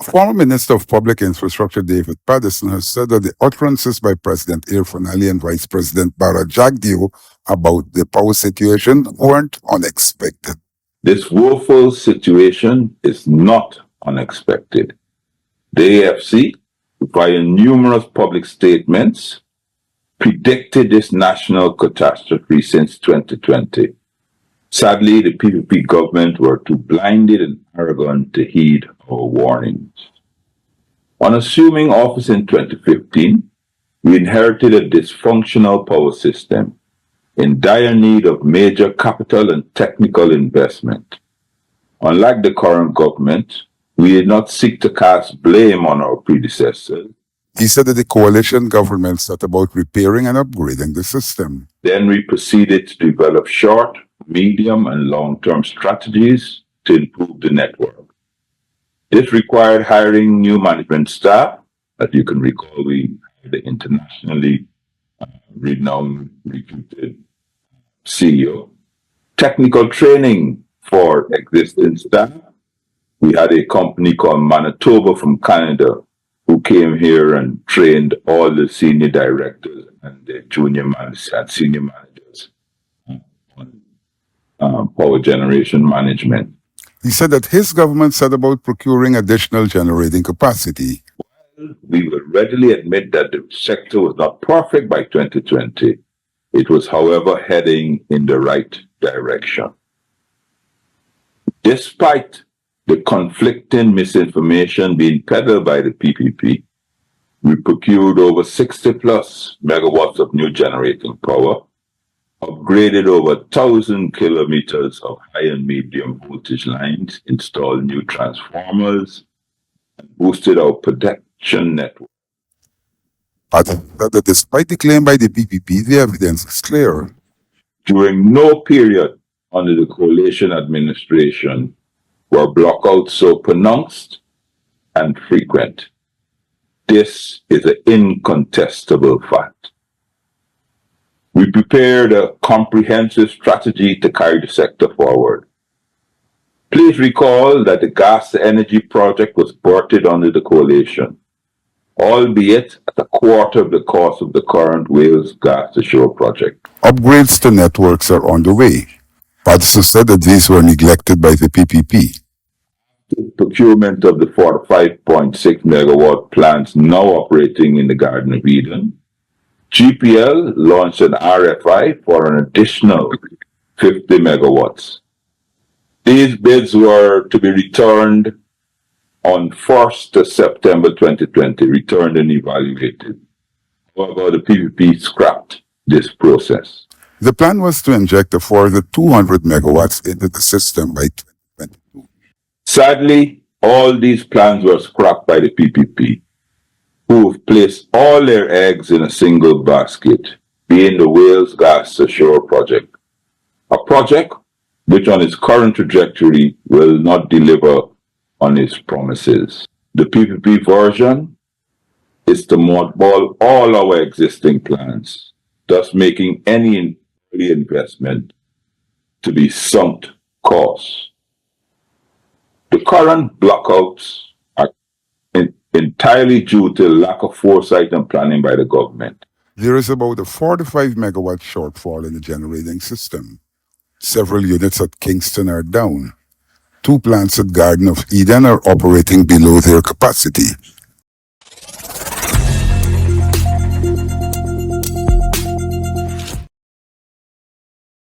Former Minister of Public Infrastructure David Paterson has said that the utterances by President Irfan Ali and Vice President Bara Jagdeo about the power situation weren't unexpected. This woeful situation is not unexpected. The AFC, via numerous public statements, predicted this national catastrophe since 2020. Sadly, the PPP government were too blinded and arrogant to heed our warnings. On assuming office in 2015, we inherited a dysfunctional power system in dire need of major capital and technical investment. Unlike the current government, we did not seek to cast blame on our predecessors. He said that the coalition government set about repairing and upgrading the system. Then we proceeded to develop short, medium, and long-term strategies to improve the network. This required hiring new management staff. As you can recall, we had the internationally renowned recruited CEO. Technical training for existing staff. We had a company called Manitoba from Canada who came here and trained all the senior directors and the junior managers and senior managers on power generation management. He said that his government set about procuring additional generating capacity. We will readily admit that the sector was not perfect by 2020. It was, however, heading in the right direction. Despite the conflicting misinformation being peddled by the PPP, we procured over 60 plus megawatts of new generating power, upgraded over 1,000 kilometers of high and medium voltage lines, installed new transformers, and boosted our production network. But that despite the claim by the PPP, the evidence is clear. During no period under the coalition administration were blackouts so pronounced and frequent. This is an incontestable fact. We prepared a comprehensive strategy to carry the sector forward. Please recall that the gas to energy project was birthed under the coalition, albeit at a quarter of the cost of the current Wales Gas to Shore project. Upgrades to networks are on the way. Paterson said that these were neglected by the PPP. The procurement of the 45.6 megawatt plants now operating in the Garden of Eden, GPL launched an RFI for an additional 50 megawatts. These bids were to be returned on 1st of September 2020, returned and evaluated. However, the PPP scrapped this process. The plan was to inject a further 200 megawatts into the system by 2022. Sadly, all these plans were scrapped by the PPP, who have placed all their eggs in a single basket, being the Wales Gas to Shore project, a project which on its current trajectory will not deliver on its promises. The PPP version is to mothball all our existing plans, thus making any early investment to be sunk costs. The current blackouts are entirely due to lack of foresight and planning by the government. There is about a 45 megawatt shortfall in the generating system. Several units at Kingston are down. 2 plants at Garden of Eden are operating below their capacity.